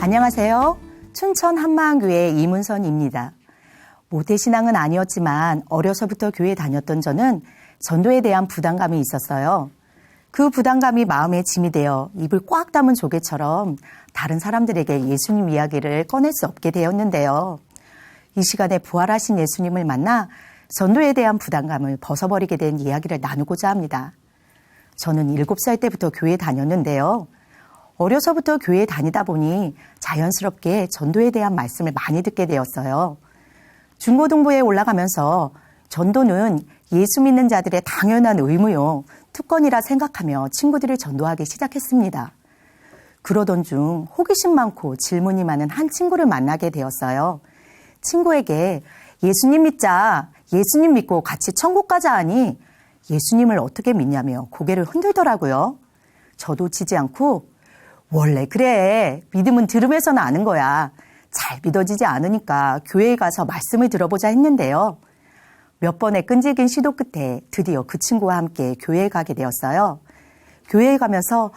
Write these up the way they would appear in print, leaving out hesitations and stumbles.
안녕하세요. 춘천 한마음교회 이문선입니다. 모태신앙은 아니었지만 어려서부터 교회 다녔던 저는 전도에 대한 부담감이 있었어요. 그 부담감이 마음에 짐이 되어 입을 꽉 담은 조개처럼 다른 사람들에게 예수님 이야기를 꺼낼 수 없게 되었는데요. 이 시간에 부활하신 예수님을 만나 전도에 대한 부담감을 벗어버리게 된 이야기를 나누고자 합니다. 저는 7살 때부터 교회에 다녔는데요. 어려서부터 교회에 다니다 보니 자연스럽게 전도에 대한 말씀을 많이 듣게 되었어요. 중고등부에 올라가면서 전도는 예수 믿는 자들의 당연한 의무요, 특권이라 생각하며 친구들을 전도하기 시작했습니다. 그러던 중 호기심 많고 질문이 많은 한 친구를 만나게 되었어요. 친구에게 예수님 믿자, 예수님 믿고 같이 천국 가자 하니 예수님을 어떻게 믿냐며 고개를 흔들더라고요. 저도 지지 않고 원래 그래, 믿음은 들음에서는 아는 거야. 잘 믿어지지 않으니까 교회에 가서 말씀을 들어보자 했는데요. 몇 번의 끈질긴 시도 끝에 드디어 그 친구와 함께 교회에 가게 되었어요. 교회에 가면서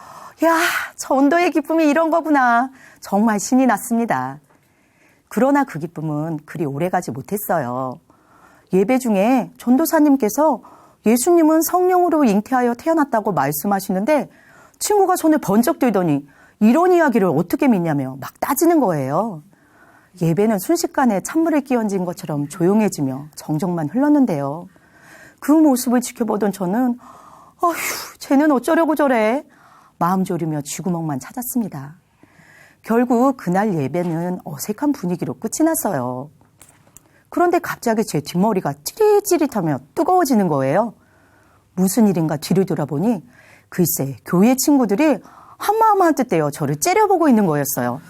야, 전도의 기쁨이 이런 거구나. 정말 신이 났습니다. 그러나 그 기쁨은 그리 오래가지 못했어요. 예배 중에 전도사님께서 예수님은 성령으로 잉태하여 태어났다고 말씀하시는데 친구가 손을 번쩍 들더니 이런 이야기를 어떻게 믿냐며 막 따지는 거예요. 예배는 순식간에 찬물을 끼얹은 것처럼 조용해지며 정적만 흘렀는데요. 그 모습을 지켜보던 저는 어휴, 쟤는 어쩌려고 저래? 마음 졸이며 쥐구멍만 찾았습니다. 결국 그날 예배는 어색한 분위기로 끝이 났어요. 그런데 갑자기 제 뒷머리가 찌릿찌릿하며 뜨거워지는 거예요. 무슨 일인가 뒤를 돌아보니 글쎄 교회 친구들이 한마음 한뜻 되어 저를 째려보고 있는 거였어요.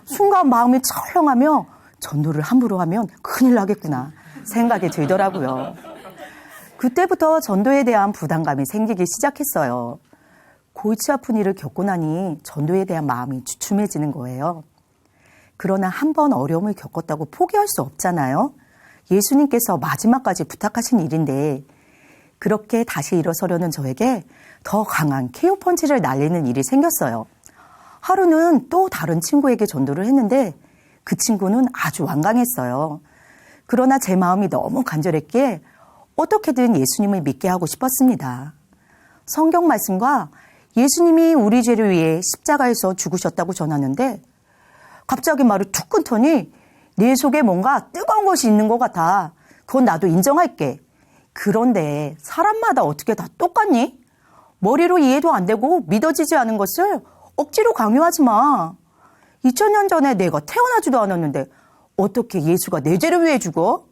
순간 마음이 철렁하며 전도를 함부로 하면 큰일 나겠구나 생각이 들더라고요. 그때부터 전도에 대한 부담감이 생기기 시작했어요. 골치 아픈 일을 겪고 나니 전도에 대한 마음이 주춤해지는 거예요. 그러나 한 번 어려움을 겪었다고 포기할 수 없잖아요. 예수님께서 마지막까지 부탁하신 일인데 그렇게 다시 일어서려는 저에게 더 강한 KO 펀치를 날리는 일이 생겼어요. 하루는 또 다른 친구에게 전도를 했는데 그 친구는 아주 완강했어요. 그러나 제 마음이 너무 간절했기에 어떻게든 예수님을 믿게 하고 싶었습니다. 성경 말씀과 예수님이 우리 죄를 위해 십자가에서 죽으셨다고 전하는데 갑자기 말을 툭 끊더니 내 속에 뭔가 뜨거운 것이 있는 것 같아. 그건 나도 인정할게. 그런데 사람마다 어떻게 다 똑같니? 머리로 이해도 안 되고 믿어지지 않은 것을 억지로 강요하지 마. 2000년 전에 내가 태어나지도 않았는데 어떻게 예수가 내 죄를 위해 죽어?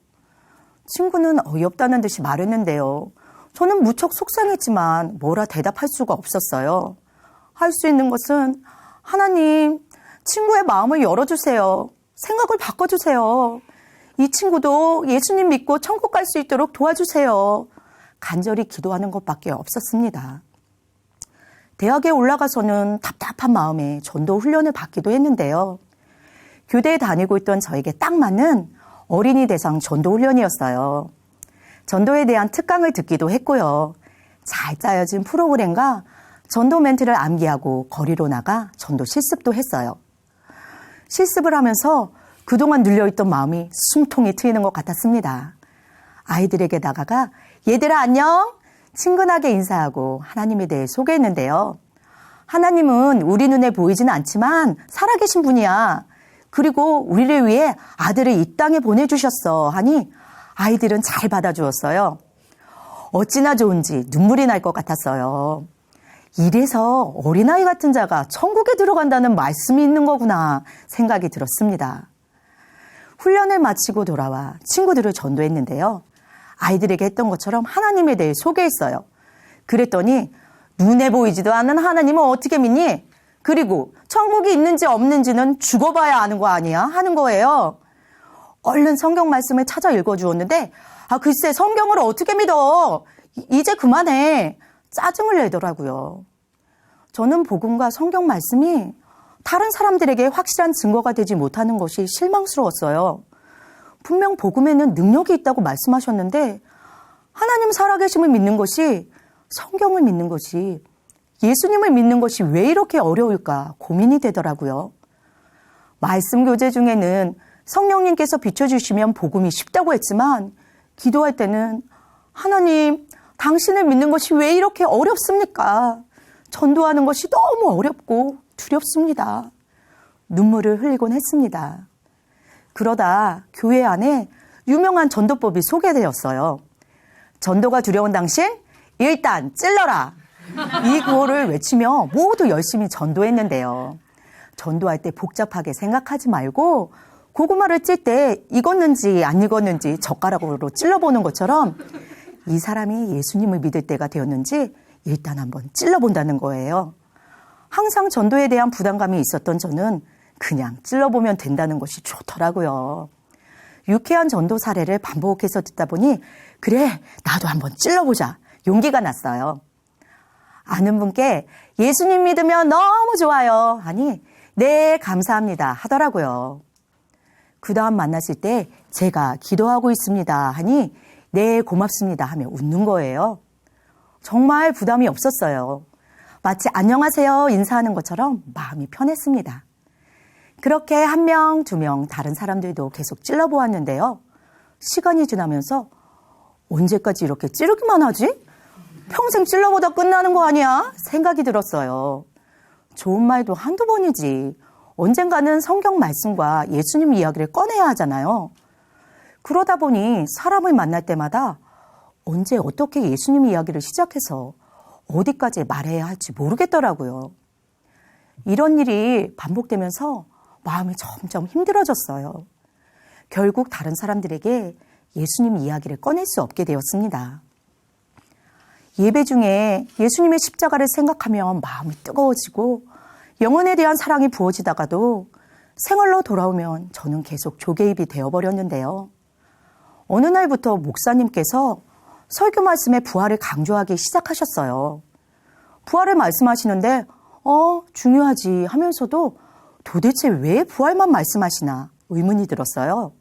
친구는 어이없다는 듯이 말했는데요. 저는 무척 속상했지만 뭐라 대답할 수가 없었어요. 할 수 있는 것은 하나님, 친구의 마음을 열어주세요. 생각을 바꿔주세요. 이 친구도 예수님 믿고 천국 갈 수 있도록 도와주세요. 간절히 기도하는 것밖에 없었습니다. 대학에 올라가서는 답답한 마음에 전도 훈련을 받기도 했는데요. 교대에 다니고 있던 저에게 딱 맞는 어린이 대상 전도 훈련이었어요. 전도에 대한 특강을 듣기도 했고요. 잘 짜여진 프로그램과 전도 멘트를 암기하고 거리로 나가 전도 실습도 했어요. 실습을 하면서 그동안 눌려있던 마음이 숨통이 트이는 것 같았습니다. 아이들에게 다가가 얘들아 안녕! 친근하게 인사하고 하나님에 대해 소개했는데요. 하나님은 우리 눈에 보이지는 않지만 살아계신 분이야. 그리고 우리를 위해 아들을 이 땅에 보내주셨어 하니 아이들은 잘 받아주었어요. 어찌나 좋은지 눈물이 날 것 같았어요. 이래서 어린아이 같은 자가 천국에 들어간다는 말씀이 있는 거구나 생각이 들었습니다. 훈련을 마치고 돌아와 친구들을 전도했는데요. 아이들에게 했던 것처럼 하나님에 대해 소개했어요. 그랬더니 눈에 보이지도 않는 하나님은 어떻게 믿니? 그리고 천국이 있는지 없는지는 죽어봐야 아는 거 아니야? 하는 거예요. 얼른 성경 말씀을 찾아 읽어주었는데 글쎄 성경을 어떻게 믿어? 이제 그만해. 짜증을 내더라고요. 저는 복음과 성경 말씀이 다른 사람들에게 확실한 증거가 되지 못하는 것이 실망스러웠어요. 분명 복음에는 능력이 있다고 말씀하셨는데 하나님 살아계심을 믿는 것이, 성경을 믿는 것이, 예수님을 믿는 것이 왜 이렇게 어려울까 고민이 되더라고요. 말씀 교제 중에는 성령님께서 비춰주시면 복음이 쉽다고 했지만 기도할 때는 하나님, 당신을 믿는 것이 왜 이렇게 어렵습니까? 전도하는 것이 너무 어렵고 두렵습니다. 눈물을 흘리곤 했습니다. 그러다 교회 안에 유명한 전도법이 소개되었어요. 전도가 두려운 당신, 일단 찔러라. 이 구호를 외치며 모두 열심히 전도했는데요. 전도할 때 복잡하게 생각하지 말고 고구마를 찔 때 익었는지 안 익었는지 젓가락으로 찔러보는 것처럼 이 사람이 예수님을 믿을 때가 되었는지 일단 한번 찔러본다는 거예요. 항상 전도에 대한 부담감이 있었던 저는 그냥 찔러보면 된다는 것이 좋더라고요. 유쾌한 전도 사례를 반복해서 듣다 보니 그래, 나도 한번 찔러보자 용기가 났어요. 아는 분께 예수님 믿으면 너무 좋아요 하니 네, 감사합니다 하더라고요. 그 다음 만났을 때 제가 기도하고 있습니다 하니 네, 고맙습니다 하며 웃는 거예요. 정말 부담이 없었어요. 마치 안녕하세요 인사하는 것처럼 마음이 편했습니다. 그렇게 한 명, 두 명 다른 사람들도 계속 찔러보았는데요. 시간이 지나면서 언제까지 이렇게 찌르기만 하지? 평생 찔러보다 끝나는 거 아니야? 생각이 들었어요. 좋은 말도 한두 번이지. 언젠가는 성경 말씀과 예수님 이야기를 꺼내야 하잖아요. 그러다 보니 사람을 만날 때마다 언제 어떻게 예수님 이야기를 시작해서 어디까지 말해야 할지 모르겠더라고요. 이런 일이 반복되면서 마음이 점점 힘들어졌어요. 결국 다른 사람들에게 예수님 이야기를 꺼낼 수 없게 되었습니다. 예배 중에 예수님의 십자가를 생각하면 마음이 뜨거워지고 영혼에 대한 사랑이 부어지다가도 생활로 돌아오면 저는 계속 조개입이 되어버렸는데요. 어느 날부터 목사님께서 설교 말씀에 부활을 강조하기 시작하셨어요. 부활을 말씀하시는데 중요하지 하면서도 도대체 왜 부활만 말씀하시나 의문이 들었어요.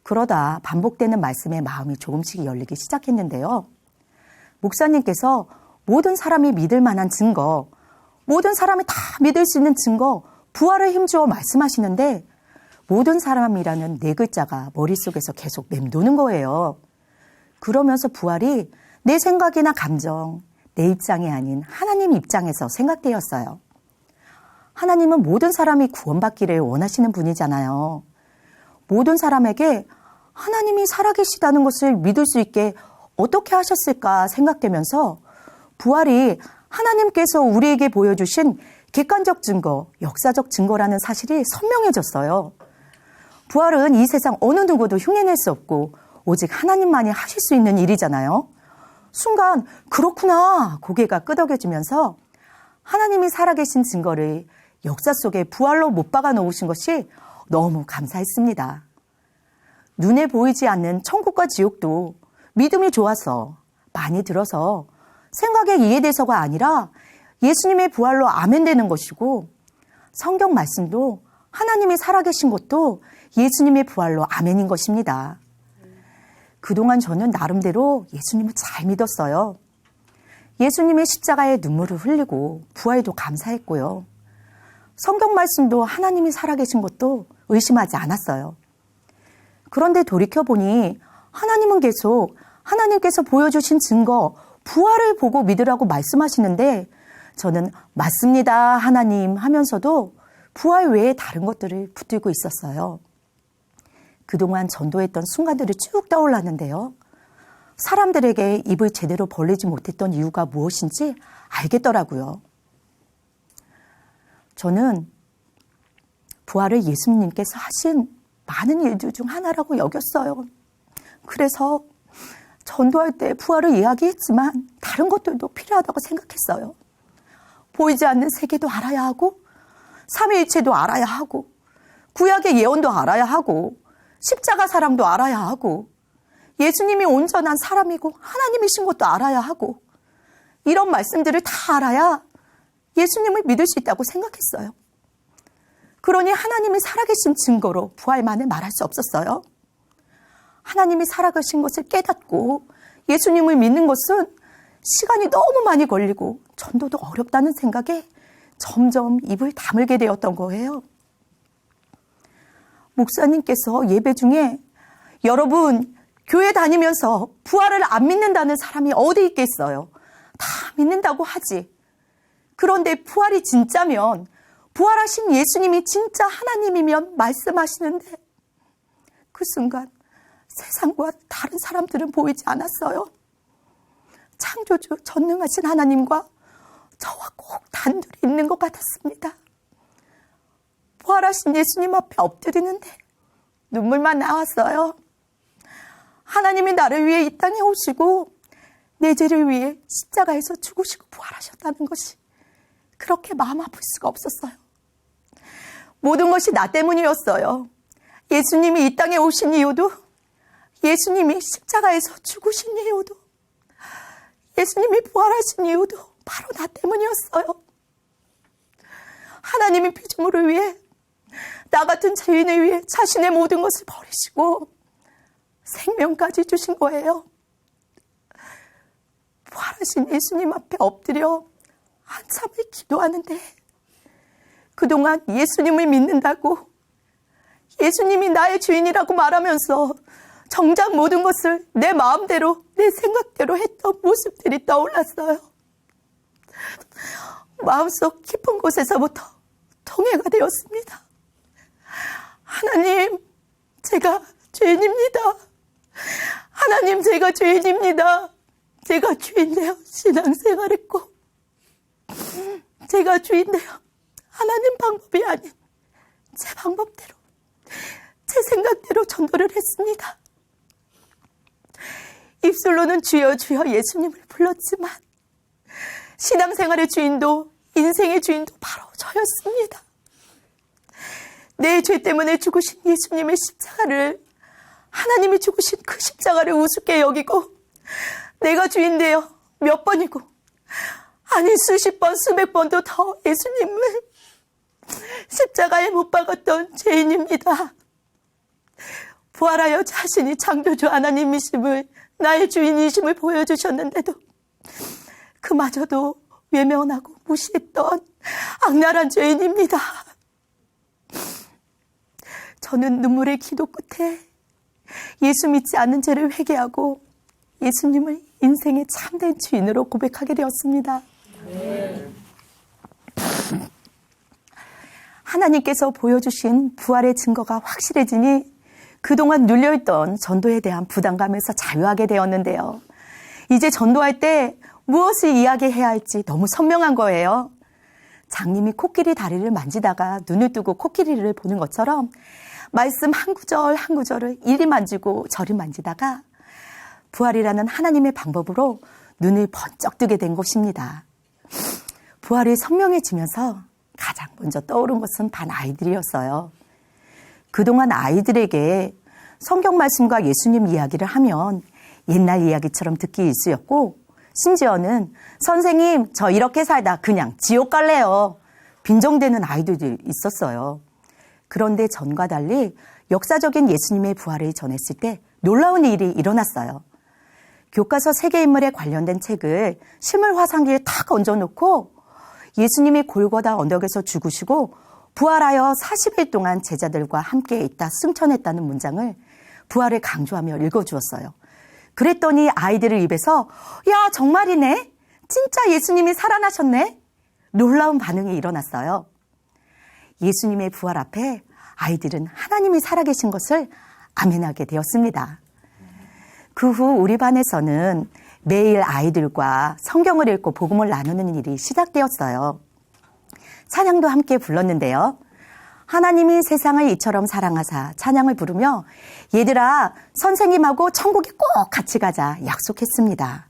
그러다 반복되는 말씀에 마음이 조금씩 열리기 시작했는데요. 목사님께서 모든 사람이 믿을 만한 증거, 모든 사람이 다 믿을 수 있는 증거, 부활을 힘주어 말씀하시는데 모든 사람이라는 네 글자가 머릿속에서 계속 맴도는 거예요. 그러면서 부활이 내 생각이나 감정, 내 입장이 아닌 하나님 입장에서 생각되었어요. 하나님은 모든 사람이 구원받기를 원하시는 분이잖아요. 모든 사람에게 하나님이 살아계시다는 것을 믿을 수 있게 어떻게 하셨을까 생각되면서 부활이 하나님께서 우리에게 보여주신 객관적 증거, 역사적 증거라는 사실이 선명해졌어요. 부활은 이 세상 어느 누구도 흉내낼 수 없고 오직 하나님만이 하실 수 있는 일이잖아요. 순간 그렇구나 고개가 끄덕여지면서 하나님이 살아계신 증거를 역사 속에 부활로 못 박아 놓으신 것이 너무 감사했습니다. 눈에 보이지 않는 천국과 지옥도 믿음이 좋아서 많이 들어서 생각에 이해돼서가 아니라 예수님의 부활로 아멘되는 것이고 성경 말씀도 하나님이 살아계신 것도 예수님의 부활로 아멘인 것입니다. 그동안 저는 나름대로 예수님을 잘 믿었어요. 예수님의 십자가에 눈물을 흘리고 부활도 감사했고요. 성경 말씀도 하나님이 살아계신 것도 의심하지 않았어요. 그런데 돌이켜보니 하나님은 계속 하나님께서 보여주신 증거, 부활을 보고 믿으라고 말씀하시는데 저는 맞습니다 하나님 하면서도 부활 외에 다른 것들을 붙들고 있었어요. 그동안 전도했던 순간들이 쭉 떠올랐는데요. 사람들에게 입을 제대로 벌리지 못했던 이유가 무엇인지 알겠더라고요. 저는 부활을 예수님께서 하신 많은 일들 중 하나라고 여겼어요. 그래서 전도할 때 부활을 이야기했지만 다른 것들도 필요하다고 생각했어요. 보이지 않는 세계도 알아야 하고 삼위일체도 알아야 하고 구약의 예언도 알아야 하고 십자가 사랑도 알아야 하고 예수님이 온전한 사람이고 하나님이신 것도 알아야 하고 이런 말씀들을 다 알아야 예수님을 믿을 수 있다고 생각했어요. 그러니 하나님이 살아계신 증거로 부활만을 말할 수 없었어요. 하나님이 살아계신 것을 깨닫고 예수님을 믿는 것은 시간이 너무 많이 걸리고 전도도 어렵다는 생각에 점점 입을 다물게 되었던 거예요. 목사님께서 예배 중에 여러분 교회 다니면서 부활을 안 믿는다는 사람이 어디 있겠어요? 다 믿는다고 하지. 그런데 부활이 진짜면 부활하신 예수님이 진짜 하나님이면 말씀하시는데 그 순간 세상과 다른 사람들은 보이지 않았어요. 창조주 전능하신 하나님과 저와 꼭 단둘이 있는 것 같았습니다. 부활하신 예수님 앞에 엎드리는데 눈물만 나왔어요. 하나님이 나를 위해 이 땅에 오시고 내 죄를 위해 십자가에서 죽으시고 부활하셨다는 것이 그렇게 마음 아플 수가 없었어요. 모든 것이 나 때문이었어요. 예수님이 이 땅에 오신 이유도, 예수님이 십자가에서 죽으신 이유도, 예수님이 부활하신 이유도 바로 나 때문이었어요. 하나님의 피조물을 위해, 나 같은 죄인을 위해 자신의 모든 것을 버리시고 생명까지 주신 거예요. 부활하신 예수님 앞에 엎드려 한참을 기도하는데 그동안 예수님을 믿는다고, 예수님이 나의 주인이라고 말하면서 정작 모든 것을 내 마음대로, 내 생각대로 했던 모습들이 떠올랐어요. 마음속 깊은 곳에서부터 통해가 되었습니다. 하나님, 제가 죄인입니다. 하나님, 제가 죄인입니다. 제가 주인되어 신앙생활했고, 제가 주인되어 하나님 방법이 아닌 제 방법대로, 제 생각대로 전도를 했습니다. 입술로는 주여 주여 예수님을 불렀지만 신앙생활의 주인도, 인생의 주인도 바로 저였습니다. 내 죄 때문에 죽으신 예수님의 십자가를, 하나님이 죽으신 그 십자가를 우습게 여기고 내가 주인되어 몇 번이고, 아니 수십 번, 수백 번도 더 예수님을 십자가에 못 박았던 죄인입니다. 부활하여 자신이 창조주 하나님이심을, 나의 주인이심을 보여주셨는데도 그마저도 외면하고 무시했던 악랄한 죄인입니다. 저는 눈물의 기도 끝에 예수 믿지 않는 죄를 회개하고 예수님을 인생의 참된 주인으로 고백하게 되었습니다. 하나님께서 보여주신 부활의 증거가 확실해지니 그동안 눌려있던 전도에 대한 부담감에서 자유하게 되었는데요. 이제 전도할 때 무엇을 이야기해야 할지 너무 선명한 거예요. 장님이 코끼리 다리를 만지다가 눈을 뜨고 코끼리를 보는 것처럼 말씀 한 구절 한 구절을 이리 만지고 저리 만지다가 부활이라는 하나님의 방법으로 눈을 번쩍 뜨게 된 것입니다. 부활이 선명해지면서 가장 먼저 떠오른 것은 반 아이들이었어요. 그동안 아이들에게 성경 말씀과 예수님 이야기를 하면 옛날 이야기처럼 듣기 일쑤였고, 심지어는 선생님 저 이렇게 살다 그냥 지옥 갈래요, 빈정대는 아이들도 있었어요. 그런데 전과 달리 역사적인 예수님의 부활을 전했을 때 놀라운 일이 일어났어요. 교과서 세계인물에 관련된 책을 실물 화상기에 탁 얹어놓고 예수님이 골고다 언덕에서 죽으시고 부활하여 40일 동안 제자들과 함께 있다 승천했다는 문장을 부활을 강조하며 읽어주었어요. 그랬더니 아이들의 입에서 야 정말이네, 진짜 예수님이 살아나셨네, 놀라운 반응이 일어났어요. 예수님의 부활 앞에 아이들은 하나님이 살아계신 것을 아멘하게 되었습니다. 그 후 우리 반에서는 매일 아이들과 성경을 읽고 복음을 나누는 일이 시작되었어요. 찬양도 함께 불렀는데요. 하나님이 세상을 이처럼 사랑하사 찬양을 부르며 얘들아 선생님하고 천국에 꼭 같이 가자 약속했습니다.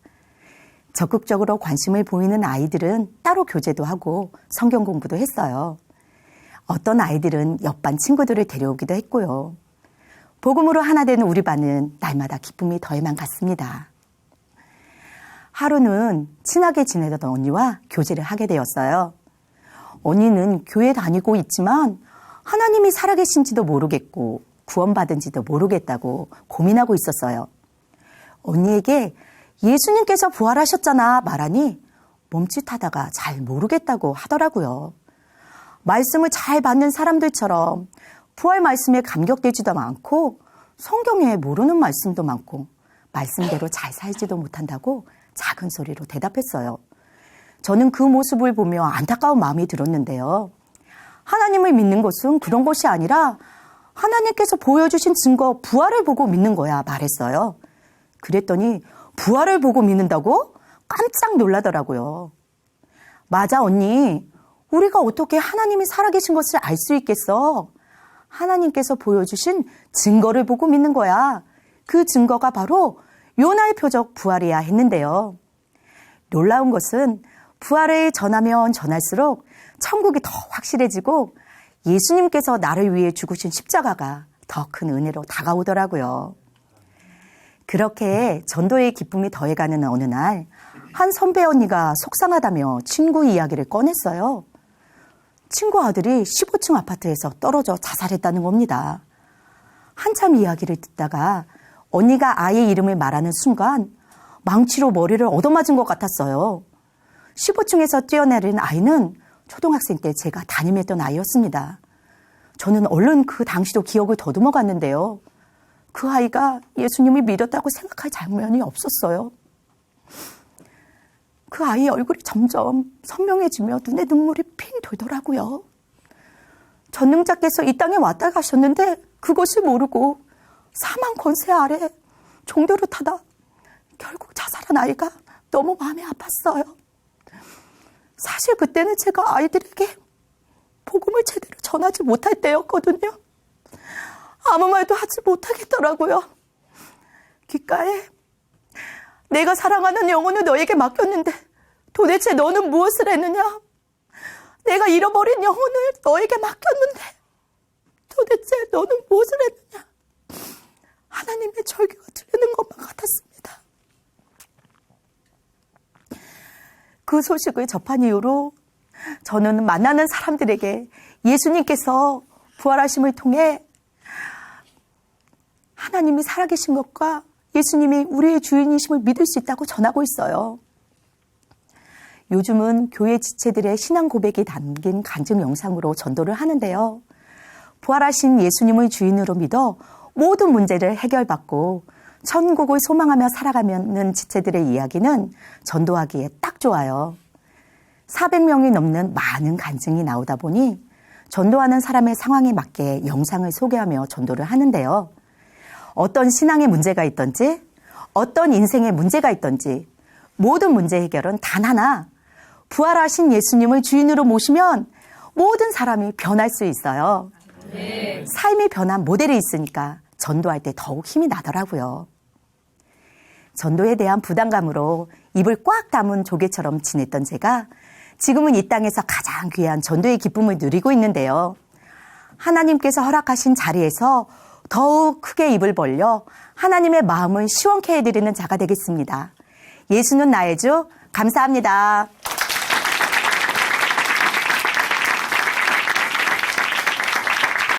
적극적으로 관심을 보이는 아이들은 따로 교제도 하고 성경 공부도 했어요. 어떤 아이들은 옆반 친구들을 데려오기도 했고요. 복음으로 하나 되는 우리 반은 날마다 기쁨이 더해만 갔습니다. 하루는 친하게 지내던 언니와 교제를 하게 되었어요. 언니는 교회 다니고 있지만 하나님이 살아계신지도 모르겠고 구원받은지도 모르겠다고 고민하고 있었어요. 언니에게 예수님께서 부활하셨잖아 말하니 멈칫하다가 잘 모르겠다고 하더라고요. 말씀을 잘 받는 사람들처럼 부활 말씀에 감격되지도 않고 성경에 모르는 말씀도 많고 말씀대로 잘 살지도 못한다고 작은 소리로 대답했어요. 저는 그 모습을 보며 안타까운 마음이 들었는데요. 하나님을 믿는 것은 그런 것이 아니라 하나님께서 보여주신 증거 부활을 보고 믿는 거야 말했어요. 그랬더니 부활을 보고 믿는다고? 깜짝 놀라더라고요. 맞아 언니. 우리가 어떻게 하나님이 살아계신 것을 알 수 있겠어? 하나님께서 보여주신 증거를 보고 믿는 거야. 그 증거가 바로 요나의 표적 부활이야 했는데요. 놀라운 것은 부활을 전하면 전할수록 천국이 더 확실해지고 예수님께서 나를 위해 죽으신 십자가가 더 큰 은혜로 다가오더라고요. 그렇게 전도의 기쁨이 더해가는 어느 날 한 선배 언니가 속상하다며 친구 이야기를 꺼냈어요. 친구 아들이 15층 아파트에서 떨어져 자살했다는 겁니다. 한참 이야기를 듣다가 언니가 아이의 이름을 말하는 순간 망치로 머리를 얻어맞은 것 같았어요. 15층에서 뛰어내린 아이는 초등학생 때 제가 담임했던 아이였습니다. 저는 얼른 그 당시도 기억을 더듬어 갔는데요. 그 아이가 예수님을 믿었다고 생각할 장면이 없었어요. 그 아이의 얼굴이 점점 선명해지며 눈에 눈물이 핑 돌더라고요. 전능자께서 이 땅에 왔다 가셨는데 그것을 모르고 사망 권세 아래 종교를 타다 결국 자살한 아이가 너무 마음이 아팠어요. 사실 그때는 제가 아이들에게 복음을 제대로 전하지 못할 때였거든요. 아무 말도 하지 못하겠더라고요. 귓가에 내가 사랑하는 영혼을 너에게 맡겼는데 도대체 너는 무엇을 했느냐? 내가 잃어버린 영혼을 너에게 맡겼는데 도대체 너는 무엇을 했느냐? 하나님의 절규가 들리는 것만 같았습니다. 그 소식을 접한 이후로 저는 만나는 사람들에게 예수님께서 부활하심을 통해 하나님이 살아계신 것과 예수님이 우리의 주인이심을 믿을 수 있다고 전하고 있어요. 요즘은 교회 지체들의 신앙 고백이 담긴 간증 영상으로 전도를 하는데요. 부활하신 예수님을 주인으로 믿어 모든 문제를 해결받고 천국을 소망하며 살아가는 지체들의 이야기는 전도하기에 딱 좋아요. 400명이 넘는 많은 간증이 나오다 보니 전도하는 사람의 상황에 맞게 영상을 소개하며 전도를 하는데요. 어떤 신앙의 문제가 있든지 어떤 인생의 문제가 있든지 모든 문제 해결은 단 하나, 부활하신 예수님을 주인으로 모시면 모든 사람이 변할 수 있어요. 네. 삶이 변한 모델이 있으니까 전도할 때 더욱 힘이 나더라고요. 전도에 대한 부담감으로 입을 꽉 다문 조개처럼 지냈던 제가 지금은 이 땅에서 가장 귀한 전도의 기쁨을 누리고 있는데요. 하나님께서 허락하신 자리에서 더욱 크게 입을 벌려 하나님의 마음을 시원케 해드리는 자가 되겠습니다. 예수는 나의 주, 감사합니다.